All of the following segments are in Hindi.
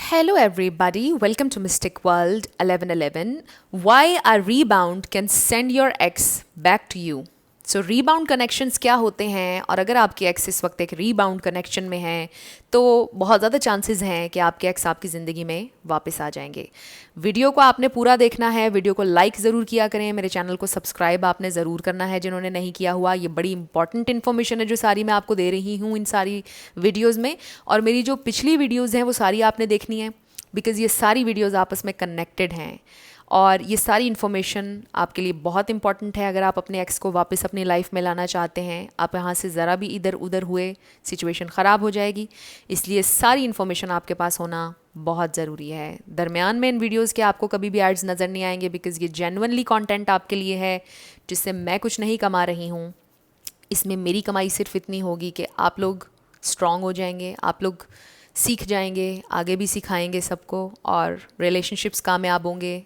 Hello, everybody. Welcome to Mystic World 1111. Why a rebound can send your ex back to you. So rebound connections क्या होते हैं, और अगर आपके एक्स इस वक्त एक रीबाउंड कनेक्शन में हैं तो बहुत ज़्यादा चांसेस हैं कि आपके एक्स आपकी ज़िंदगी में वापस आ जाएंगे। वीडियो को आपने पूरा देखना है, वीडियो को लाइक ज़रूर किया करें, मेरे चैनल को सब्सक्राइब आपने ज़रूर करना है जिन्होंने नहीं किया हुआ। ये बड़ी इंपॉर्टेंट इन्फॉर्मेशन है जो सारी मैं आपको दे रही हूँ इन सारी वीडियोज़ में, और मेरी जो पिछली वीडियोज़ हैं वो सारी आपने देखनी है बिकॉज़ ये सारी वीडियोज़ आपस में कनेक्टेड हैं और ये सारी इन्फॉर्मेशन आपके लिए बहुत इंपॉर्टेंट है। अगर आप अपने एक्स को वापस अपनी लाइफ में लाना चाहते हैं, आप यहाँ से ज़रा भी इधर उधर हुए सिचुएशन ख़राब हो जाएगी, इसलिए सारी इन्फॉर्मेशन आपके पास होना बहुत ज़रूरी है। दरमियान में इन वीडियोज़ के आपको कभी भी एड्स नज़र नहीं आएंगे बिकॉज़ ये जेन्युइनली कंटेंट आपके लिए है जिससे मैं कुछ नहीं कमा रही हूँ। इसमें मेरी कमाई सिर्फ इतनी होगी कि आप लोग स्ट्रॉन्ग हो जाएंगे, आप लोग सीख जाएंगे, आगे भी सिखाएंगे सबको, और रिलेशनशिप्स कामयाब होंगे,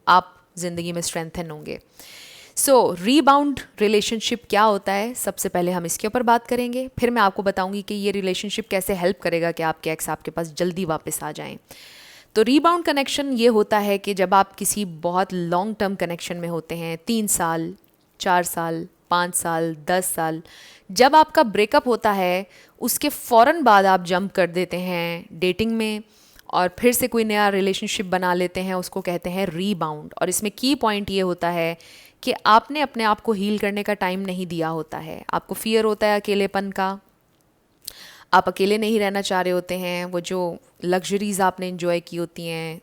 आप ज़िंदगी में स्ट्रेंथन होंगे। सो रीबाउंड रिलेशनशिप क्या होता है, सबसे पहले हम इसके ऊपर बात करेंगे, फिर मैं आपको बताऊंगी कि ये रिलेशनशिप कैसे हेल्प करेगा कि आपके एक्स आपके पास जल्दी वापस आ जाएं। तो रीबाउंड कनेक्शन ये होता है कि जब आप किसी बहुत लॉन्ग टर्म कनेक्शन में होते हैं, 3 साल, 4 साल, 5 साल, 10 साल, जब आपका ब्रेकअप होता है उसके फ़ौरन बाद आप जंप कर देते हैं डेटिंग में और फिर से कोई नया रिलेशनशिप बना लेते हैं, उसको कहते हैं रीबाउंड। और इसमें की पॉइंट ये होता है कि आपने अपने आप को हील करने का टाइम नहीं दिया होता है। आपको फियर होता है अकेलेपन का, आप अकेले नहीं रहना चाह रहे होते हैं, वो जो लग्जरीज़ आपने इन्जॉय की होती हैं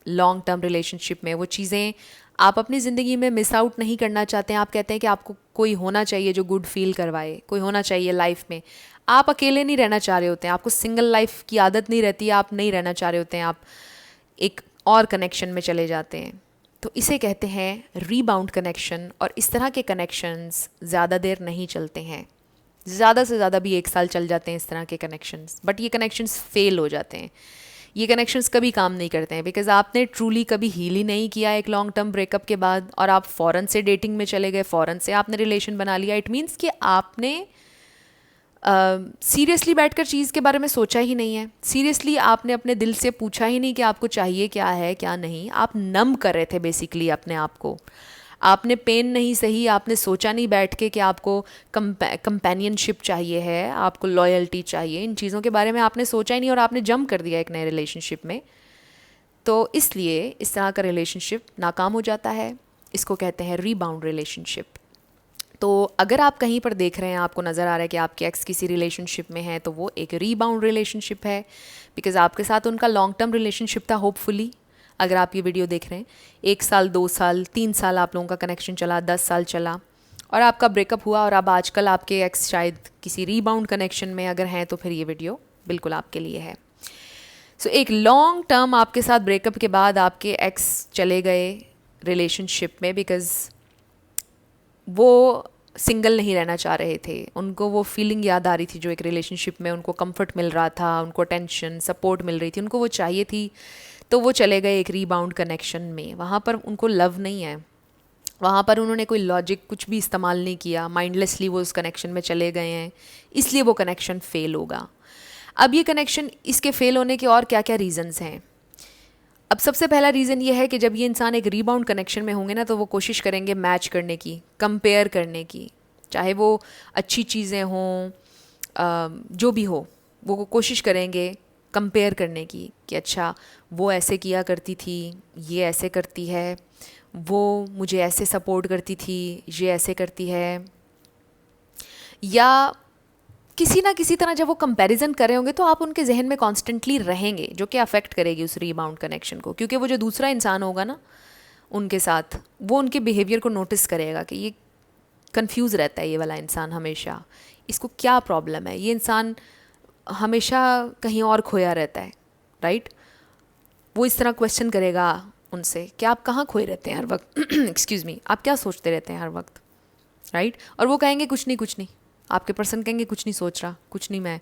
लॉन्ग टर्म रिलेशनशिप में, वो चीज़ें आप अपनी ज़िंदगी में मिस आउट नहीं करना चाहते हैं। आप कहते हैं कि आपको कोई होना चाहिए जो गुड फील करवाए, कोई होना चाहिए लाइफ में। आप अकेले नहीं रहना चाह रहे होते हैं, आपको सिंगल लाइफ की आदत नहीं रहती, आप नहीं रहना चाह रहे होते हैं, आप एक और कनेक्शन में चले जाते हैं। तो इसे कहते हैं रीबाउंड कनेक्शन। और इस तरह के कनेक्शंस ज़्यादा देर नहीं चलते हैं, ज़्यादा से ज़्यादा भी 1 साल चल जाते हैं इस तरह के कनेक्शंस, बट ये कनेक्शंस फेल हो जाते हैं। ये कनेक्शंस कभी काम नहीं करते हैं बिकॉज आपने ट्रूली कभी हील ही नहीं किया एक लॉन्ग टर्म ब्रेकअप के बाद, और आप फ़ौरन से डेटिंग में चले गए, फ़ौरन से आपने रिलेशन बना लिया। इट मीन्स कि आपने सीरियसली बैठकर चीज़ के बारे में सोचा ही नहीं है, सीरियसली आपने अपने दिल से पूछा ही नहीं कि आपको चाहिए क्या है क्या नहीं। आप नम कर रहे थे बेसिकली अपने आप को, आपने पेन नहीं सही, आपने सोचा नहीं बैठ के कि आपको कंपेनियनशिप चाहिए है, आपको लॉयल्टी चाहिए, इन चीज़ों के बारे में आपने सोचा ही नहीं और आपने जंप कर दिया एक नए रिलेशनशिप में। तो इसलिए इस तरह का रिलेशनशिप नाकाम हो जाता है, इसको कहते हैं रीबाउंड रिलेशनशिप। तो अगर आप कहीं पर देख रहे हैं, आपको नज़र आ रहा है कि आपके एक्स किसी रिलेशनशिप में है, तो वो एक रीबाउंड रिलेशनशिप है बिकॉज़ आपके साथ उनका लॉन्ग टर्म रिलेशनशिप था होपफुली। अगर आप ये वीडियो देख रहे हैं, 1 साल, 2 साल, 3 साल आप लोगों का कनेक्शन चला, 10 साल चला और आपका ब्रेकअप हुआ, और अब आजकल आपके एक्स शायद किसी रीबाउंड कनेक्शन में अगर हैं, तो फिर ये वीडियो बिल्कुल आपके लिए है। सो एक लॉन्ग टर्म आपके साथ ब्रेकअप के बाद आपके एक्स चले गए रिलेशनशिप में बिकॉज़ वो सिंगल नहीं रहना चाह रहे थे, उनको वो फीलिंग याद आ रही थी जो एक रिलेशनशिप में उनको कंफर्ट मिल रहा था, उनको अटेंशन सपोर्ट मिल रही थी, उनको वो चाहिए थी। तो वो चले गए एक रीबाउंड कनेक्शन में। वहाँ पर उनको लव नहीं है, वहाँ पर उन्होंने कोई लॉजिक कुछ भी इस्तेमाल नहीं किया, माइंडलेसली वो उस कनेक्शन में चले गए हैं, इसलिए वो कनेक्शन फ़ेल होगा। अब ये कनेक्शन, इसके फ़ेल होने के और क्या क्या रीज़न्स हैं। अब सबसे पहला रीज़न ये है कि जब ये इंसान एक रीबाउंड कनेक्शन में होंगे ना, तो वो कोशिश करेंगे मैच करने की, कंपेयर करने की, चाहे वो अच्छी चीज़ें हों, जो भी हो, वो कोशिश करेंगे कंपेयर करने की कि अच्छा वो ऐसे किया करती थी, ये ऐसे करती है, वो मुझे ऐसे सपोर्ट करती थी, ये ऐसे करती है। या किसी ना किसी तरह जब वो कंपैरिजन कर रहे होंगे तो आप उनके जहन में कॉन्स्टेंटली रहेंगे, जो कि अफेक्ट करेगी उस रीबाउंड कनेक्शन को, क्योंकि वो जो दूसरा इंसान होगा ना उनके साथ, वो उनके बिहेवियर को नोटिस करेगा कि ये कंफ्यूज रहता है ये वाला इंसान हमेशा, इसको क्या प्रॉब्लम है, ये इंसान हमेशा कहीं और खोया रहता है, राइट। वो इस तरह क्वेश्चन करेगा उनसे कि आप कहाँ खोए रहते हैं हर वक्त एक्सक्यूज़ मी, आप क्या सोचते रहते हैं हर वक्त, राइट। और वो कहेंगे कुछ नहीं कुछ नहीं, आपके पर्सन कहेंगे कुछ नहीं सोच रहा, कुछ नहीं, मैं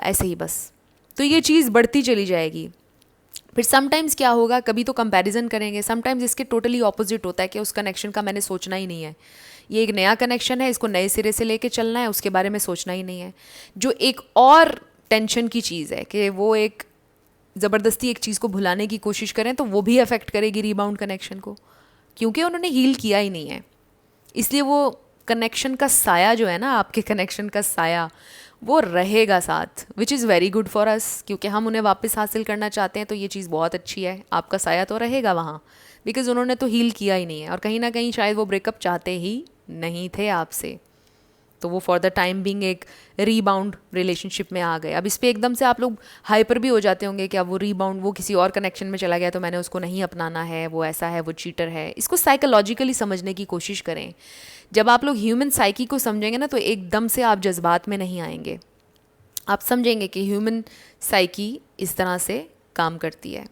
ऐसे ही बस। तो ये चीज़ बढ़ती चली जाएगी। फिर समटाइम्स क्या होगा, कभी तो कंपैरिजन करेंगे, समटाइम्स इसके टोटली ऑपोजिट होता है कि उस कनेक्शन का मैंने सोचना ही नहीं है, ये एक नया कनेक्शन है, इसको नए सिरे से लेके चलना है, उसके बारे में सोचना ही नहीं है। जो एक और टेंशन की चीज़ है कि वो एक ज़बरदस्ती एक चीज़ को भुलाने की कोशिश करें तो वो भी अफेक्ट करेगी रीबाउंड कनेक्शन को, क्योंकि उन्होंने हील किया ही नहीं है। इसलिए वो कनेक्शन का साया जो है ना, आपके कनेक्शन का साया वो रहेगा साथ, which is very good for us, क्योंकि हम उन्हें वापस हासिल करना चाहते हैं। तो ये चीज़ बहुत अच्छी है, आपका साया तो रहेगा वहाँ, बिकॉज़ उन्होंने तो हील किया ही नहीं है, और कहीं ना कहीं शायद वो ब्रेकअप चाहते ही नहीं थे आपसे। तो वो फॉर द टाइम बीइंग एक रीबाउंड रिलेशनशिप में आ गए। अब इस पर एकदम से आप लोग हाइपर भी हो जाते होंगे कि अब वो रीबाउंड, वो किसी और कनेक्शन में चला गया तो मैंने उसको नहीं अपनाना है, वो ऐसा है, वो चीटर है। इसको साइकोलॉजिकली समझने की कोशिश करें। जब आप लोग ह्यूमन साइकी को समझेंगे ना, तो एकदम से आप जज्बात में नहीं आएंगे। आप समझेंगे कि ह्यूमन साइकी इस तरह से काम करती है।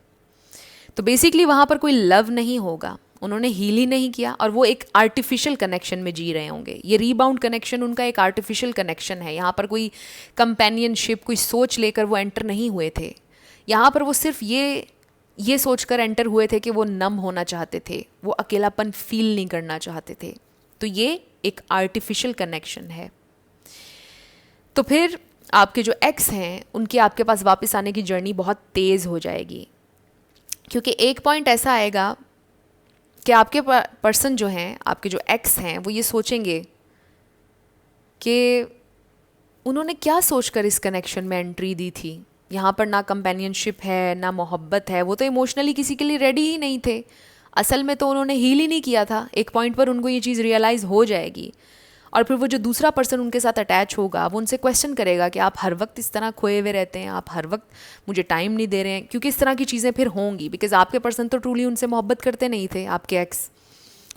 तो बेसिकली वहाँ पर कोई लव नहीं होगा, उन्होंने हील ही नहीं किया, और वो एक आर्टिफिशियल कनेक्शन में जी रहे होंगे। ये रीबाउंड कनेक्शन उनका एक आर्टिफिशियल कनेक्शन है। यहाँ पर कोई कंपेनियनशिप, कोई सोच लेकर वो एंटर नहीं हुए थे। यहाँ पर वो सिर्फ ये सोचकर एंटर हुए थे कि वो नम होना चाहते थे, वो अकेलापन फील नहीं करना चाहते थे। तो ये एक आर्टिफिशियल कनेक्शन है। तो फिर आपके जो एक्स हैं उनकी आपके पास वापस आने की जर्नी बहुत तेज़ हो जाएगी, क्योंकि एक पॉइंट ऐसा आएगा कि आपके पर्सन जो हैं, आपके जो एक्स हैं, वो ये सोचेंगे कि उन्होंने क्या सोचकर इस कनेक्शन में एंट्री दी थी। यहाँ पर ना कंपेनियनशिप है, ना मोहब्बत है, वो तो इमोशनली किसी के लिए रेडी ही नहीं थे। असल में तो उन्होंने हील ही नहीं किया था। एक पॉइंट पर उनको ये चीज़ रियलाइज़ हो जाएगी, और फिर वो जो दूसरा पर्सन उनके साथ अटैच होगा वो उनसे क्वेश्चन करेगा कि आप हर वक्त इस तरह खोए हुए रहते हैं, आप हर वक्त मुझे टाइम नहीं दे रहे हैं, क्योंकि इस तरह की चीज़ें फिर होंगी। बिकॉज आपके पर्सन तो ट्रूली उनसे मोहब्बत करते नहीं थे, आपके एक्स,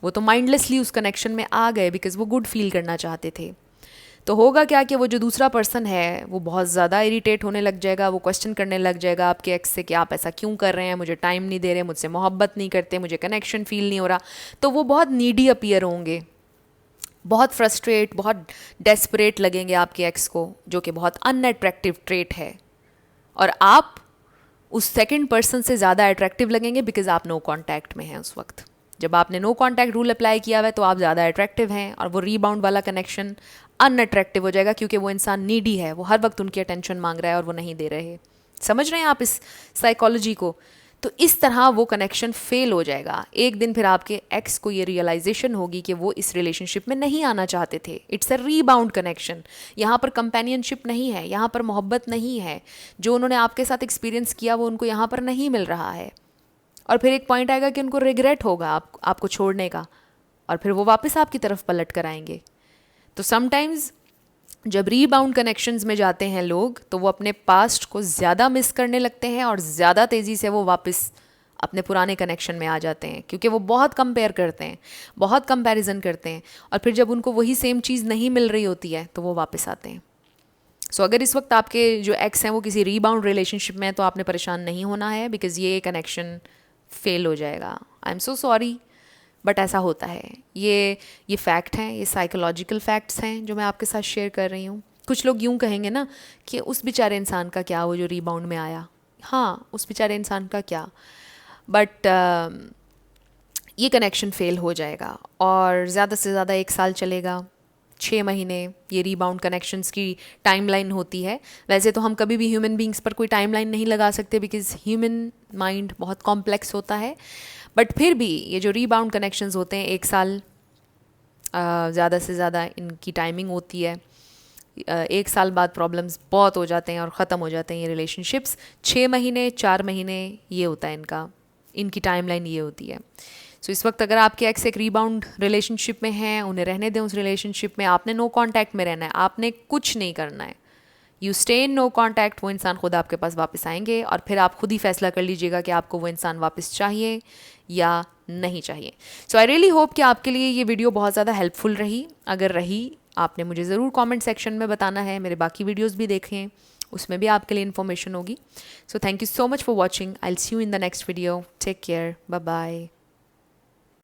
वो तो माइंडलेसली उस कनेक्शन में आ गए बिकॉज वो गुड फील करना चाहते थे। तो होगा क्या कि वो जो दूसरा पर्सन है वो बहुत ज़्यादा इरिटेट होने लग जाएगा, वो क्वेश्चन करने लग जाएगा आपके एक्स से कि आप ऐसा क्यों कर रहे हैं, मुझे टाइम नहीं दे रहे, मुझसे मोहब्बत नहीं करते, मुझे कनेक्शन फील नहीं हो रहा। तो वो बहुत नीडी अपीयर होंगे, बहुत फ्रस्ट्रेट, बहुत डेस्परेट लगेंगे आपके एक्स को, जो कि बहुत अनअट्रैक्टिव ट्रेट है। और आप उस सेकंड पर्सन से ज़्यादा अट्रैक्टिव लगेंगे बिकॉज आप नो कांटेक्ट में हैं उस वक्त। जब आपने नो कांटेक्ट रूल अप्लाई किया हुआ है तो आप ज़्यादा अट्रैक्टिव हैं, और वो रीबाउंड वाला कनेक्शन अनअट्रैक्टिव हो जाएगा, क्योंकि वो इंसान नीडी है, वो हर वक्त उनकी अटेंशन मांग रहा है और वो नहीं दे रहे। समझ रहे हैं आप इस साइकोलॉजी को? तो इस तरह वो कनेक्शन फेल हो जाएगा। एक दिन फिर आपके एक्स को ये रियलाइजेशन होगी कि वो इस रिलेशनशिप में नहीं आना चाहते थे। It's a rebound connection. यहाँ पर कंपेनियनशिप नहीं है, यहाँ पर मोहब्बत नहीं है, जो उन्होंने आपके साथ एक्सपीरियंस किया वो उनको यहाँ पर नहीं मिल रहा है। और फिर एक पॉइंट आएगा कि उनको रिग्रेट होगा आपको छोड़ने का, और फिर वो वापस आपकी तरफ पलट कर आएंगे। तो समटाइम्स जब रीबाउंड कनेक्शंस में जाते हैं लोग, तो वो अपने पास्ट को ज़्यादा मिस करने लगते हैं, और ज़्यादा तेज़ी से वो वापस अपने पुराने कनेक्शन में आ जाते हैं, क्योंकि वो बहुत कंपेयर करते हैं, बहुत कंपैरिजन करते हैं, और फिर जब उनको वही सेम चीज़ नहीं मिल रही होती है तो वो वापस आते हैं। सो अगर इस वक्त आपके जो एक्स हैं वो किसी रीबाउंड रिलेशनशिप में है तो आपने परेशान नहीं होना है, बिकॉज़ ये कनेक्शन फेल हो जाएगा। I am so sorry, but ऐसा होता है। ये फैक्ट हैं, ये साइकोलॉजिकल फैक्ट्स हैं जो मैं आपके साथ शेयर कर रही हूँ। कुछ लोग यूँ कहेंगे ना कि उस बेचारे इंसान का क्या, वो जो रीबाउंड में आया, हाँ उस बेचारे इंसान का क्या, बट ये कनेक्शन फेल हो जाएगा, और ज़्यादा से ज़्यादा 1 साल चलेगा, 6 महीने ये रीबाउंड कनेक्शंस की टाइमलाइन होती है। वैसे तो हम कभी भी ह्यूमन बींग्स पर कोई टाइमलाइन नहीं लगा सकते, बिकॉज़ ह्यूमन माइंड बहुत कॉम्प्लेक्स होता है। बट फिर भी ये जो रीबाउंड कनेक्शंस होते हैं, 1 साल ज़्यादा से ज़्यादा इनकी टाइमिंग होती है। 1 साल बाद प्रॉब्लम्स बहुत हो जाते हैं और ख़त्म हो जाते हैं ये रिलेशनशिप्स। 6 महीने, 4 महीने ये होता है इनकी टाइमलाइन ये होती है। सो इस वक्त अगर आपके एक्स एक रीबाउंड रिलेशनशिप में हैं, उन्हें रहने दें उस रिलेशनशिप में। आपने नो कांटेक्ट में रहना है, आपने कुछ नहीं करना है। You stay in no contact. वो इंसान खुद आपके पास वापस आएंगे, और फिर आप खुद ही फैसला कर लीजिएगा कि आपको वो इंसान वापस चाहिए या नहीं चाहिए। सो आई रियली होप कि आपके लिए ये वीडियो बहुत ज़्यादा हेल्पफुल रही। अगर रही, आपने मुझे ज़रूर कमेंट सेक्शन में बताना है। मेरे बाकी वीडियोस भी देखें, उसमें भी आपके लिए इन्फॉर्मेशन होगी। So thank you so much for watching. I will see you in the next video. Take care, bye bye.